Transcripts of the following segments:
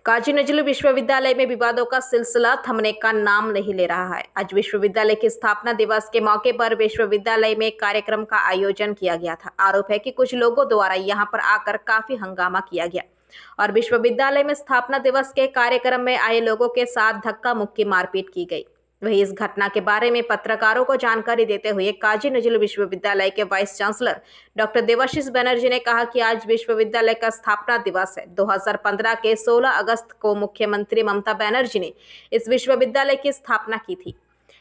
काजी नजरुल विश्वविद्यालय में विवादों का सिलसिला थमने का नाम नहीं ले रहा है। आज विश्वविद्यालय के स्थापना दिवस के मौके पर विश्वविद्यालय में कार्यक्रम का आयोजन किया गया था। आरोप है कि कुछ लोगों द्वारा यहां पर आकर काफी हंगामा किया गया और विश्वविद्यालय में स्थापना दिवस के कार्यक्रम में आए लोगों के साथ धक्का मुक्की मारपीट की गई। वहीं इस घटना के बारे में पत्रकारों को जानकारी देते हुए काजी नजरुल विश्वविद्यालय के vice chancellor doctor Debashish Banerjee ने कहा कि आज विश्वविद्यालय का स्थापना दिवस है। 2015 के 16 अगस्त को मुख्यमंत्री ममता बनर्जी ने इस विश्वविद्यालय की स्थापना की थी।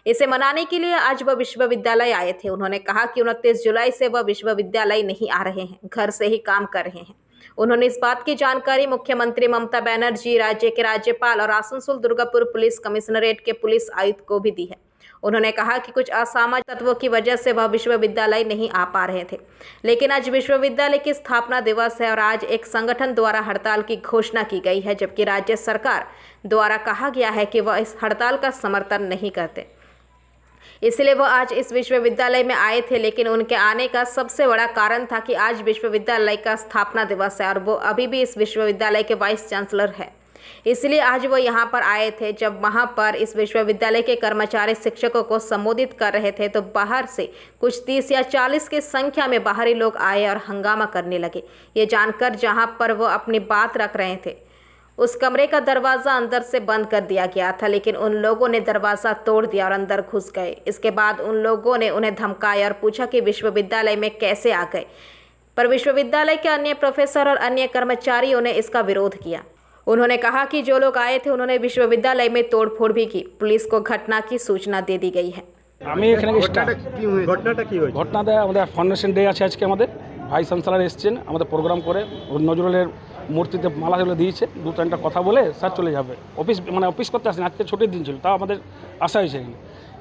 इसे मनाने के लिए आज वह विश्वविद्यालय आए थे। उन्होंने कहा कि 29 जुलाई से वह विश्वविद्यालय नहीं आ रहे हैं, घर से ही काम कर रहे हैं। उन्होंने इस बात की जानकारी मुख्यमंत्री ममता बनर्जी, राज्य के राज्यपाल और आसनसोल दुर्गापुर पुलिस कमिश्नरेट के पुलिस आयुक्त को भी दी है। उन्होंने कहा कि कुछ असामाजिक तत्वों की वजह से वह विश्वविद्यालय नहीं आ पा रहे थे, लेकिन आज विश्वविद्यालय की स्थापना दिवस है और आज एक संगठन द्वारा हड़ताल की घोषणा की गई है, जबकि राज्य सरकार द्वारा कहा गया है कि वह इस हड़ताल का समर्थन नहीं करते। इसलिए वो आज इस विश्वविद्यालय में आए थे, लेकिन उनके आने का सबसे बड़ा कारण था कि आज विश्वविद्यालय का स्थापना दिवस है और वो अभी भी इस विश्वविद्यालय के वाइस चांसलर है। इसलिए आज वो यहाँ पर आए थे। जब वहाँ पर इस विश्वविद्यालय के कर्मचारी शिक्षकों को संबोधित कर रहे थे तो बाहर से कुछ 30 या 40 की संख्या में बाहरी लोग आए और हंगामा करने लगे। ये जानकर जहाँ पर वो अपनी बात रख रहे थे उस कमरे का दरवाज़ा अंदर से बंद कर दिया गया था, लेकिन उन लोगों ने दरवाज़ा तोड़ दिया और अंदर घुस गए। इसके बाद उन लोगों ने उन्हें धमकाया और पूछा कि विश्वविद्यालय में कैसे आ गए, पर विश्वविद्यालय के अन्य प्रोफेसर और अन्य कर्मचारियों ने इसका विरोध किया। उन्होंने कहा कि जो लोग आए थे उन्होंने विश्वविद्यालय में तोड़फोड़ भी की। पुलिस को घटना की सूचना दे दी गई है। फाउंडेशन डे आज के ভাইস চ্যান্সেলর এসেছেন আমাদের প্রোগ্রাম করে নজরুলের মূর্তিতে মালা যেগুলো দিয়েছে, দু তিনটা কথা বলে স্যার চলে যাবে। অফিস করতে আসেন, আজকে ছুটির দিন ছিল, তাও আমাদের আসা হয়েছে এখানে।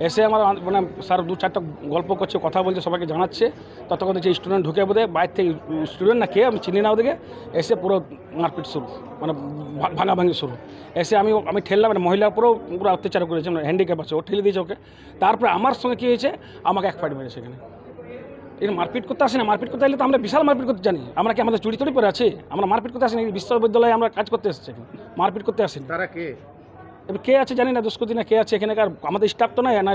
এসে আমার স্যার দু চারটা গল্প করছে, কথা বলছে, সবাইকে জানাচ্ছে। ততক্ষণ যে স্টুডেন্ট ঢুকে বোধে বাইরে থেকে, স্টুডেন্ট না কে আমি চিনি না ওদিকে, এসে পুরো মারপিট শুরু, ভাঙাভাঙি শুরু। এসে আমি ঠেললাম, মহিলার পুরো অত্যাচার করেছে, হ্যান্ডিক্যাপ আছে, ও ঠেলে দিয়েছে ওকে। তারপরে আমার সঙ্গে কী হয়েছে, আমাকে এক ফাইট মেরেছে এখানে। এখানে মারপিট করতে আসি না, মারপিট করতে এলে তো আমরা বিশাল মারপিট করতে জানি। আমরা কি আমাদের চুরি চুরি পরে আছি? আমরা মারপিট করতে আসি না, বিশ্ববিদ্যালয়ে আমরা কাজ করতে এসেছি, মারপিট করতে আসি। তারা কে? এবার কে আছে জানি না, দুষ্কৃতী না কে আছে এখানকার, আমাদের স্টাফ তো নাই না,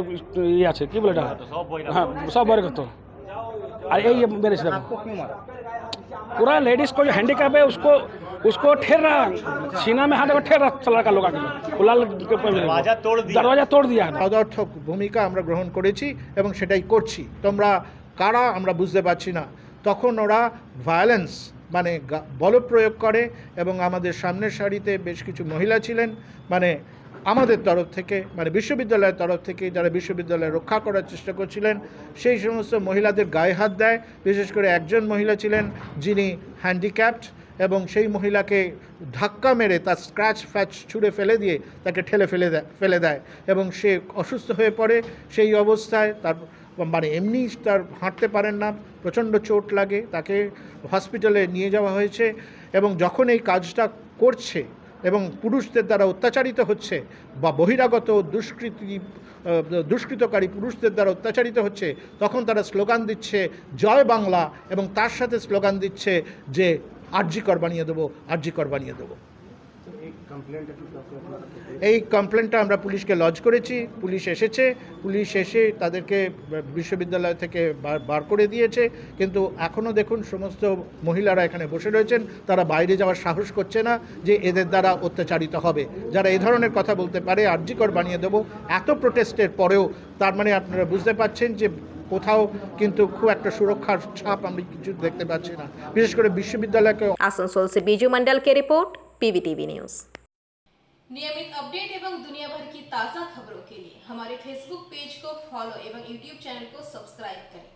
ইয়ে আছে কি বলে এটা, হ্যাঁ সব বহিরাগত। আর এই মেরেছে पूरा लेडीज को जो हैंडीकैप है उसको ठेर रहा, सीना में हाथ ठेर रहा लड़का लोग आके दरवाजा तोड़ दिया। পদার্থক ভূমিকা আমরা গ্রহণ করেছি এবং সেটাই করছি। তোমরা কারা আমরা বুঝতে পারছি না। তখন ওরা ভায়োলেন্স মানে বলপ্রয়োগ করে এবং আমাদের সামনের সারিতে বেশ কিছু মহিলা ছিলেন, মানে আমাদের তরফ থেকে, মানে বিশ্ববিদ্যালয়ের তরফ থেকে যারা বিশ্ববিদ্যালয় রক্ষা করার চেষ্টা করছিলেন সেই সমস্ত মহিলাদের গায়ে হাত দেয়। বিশেষ করে একজন মহিলা ছিলেন যিনি হ্যান্ডিক্যাপড এবং সেই মহিলাকে ধাক্কা মেরে তার স্ক্র্যাচ ফ্যাচ ছুঁড়ে ফেলে দিয়ে তাকে ঠেলে ফেলে দেয় এবং সে অসুস্থ হয়ে পড়ে। সেই অবস্থায় তার এমনি তার হাঁটতে পারেন না, প্রচণ্ড চোট লাগে, তাকে হসপিটালে নিয়ে যাওয়া হয়েছে। এবং যখন এই কাজটা করছে এবং পুরুষদের দ্বারা অত্যাচারিত হচ্ছে বা বহিরাগত দুষ্কৃতকারী পুরুষদের দ্বারা অত্যাচারিত হচ্ছে, তখন তারা স্লোগান দিচ্ছে জয় বাংলা এবং তার সাথে স্লোগান দিচ্ছে যে আরজি কর বানিয়ে দেবো, আরজি কর বানিয়ে দেবো। এই কমপ্লেনটা আমরা পুলিশকে লজ করেছি, পুলিশ এসেছে, পুলিশ এসে তাদেরকে বিশ্ববিদ্যালয় থেকে বার করে দিয়েছে। কিন্তু এখনও দেখুন সমস্ত মহিলারা এখানে বসে রয়েছেন, তারা বাইরে যাওয়ার সাহস করছে না যে এদের দ্বারা অত্যাচারিত হবে। যারা এই ধরনের কথা বলতে পারে আরজি কর বানিয়ে দেবো, এত প্রোটেস্টের পরেও তার মানে আপনারা বুঝতে পারছেন যে কোথাও কিন্তু খুব একটা সুরক্ষার ছাপ আমি কিছু দেখতে পাচ্ছি না, বিশেষ করে বিশ্ববিদ্যালয়কে। आसनसोल से बीजू मंडल की रिपोर्ट, PVTV न्यूज। नियमित अपडेट एवं दुनिया भर की ताज़ा खबरों के लिए हमारे फेसबुक पेज को फॉलो एवं यूट्यूब चैनल को सब्सक्राइब करें।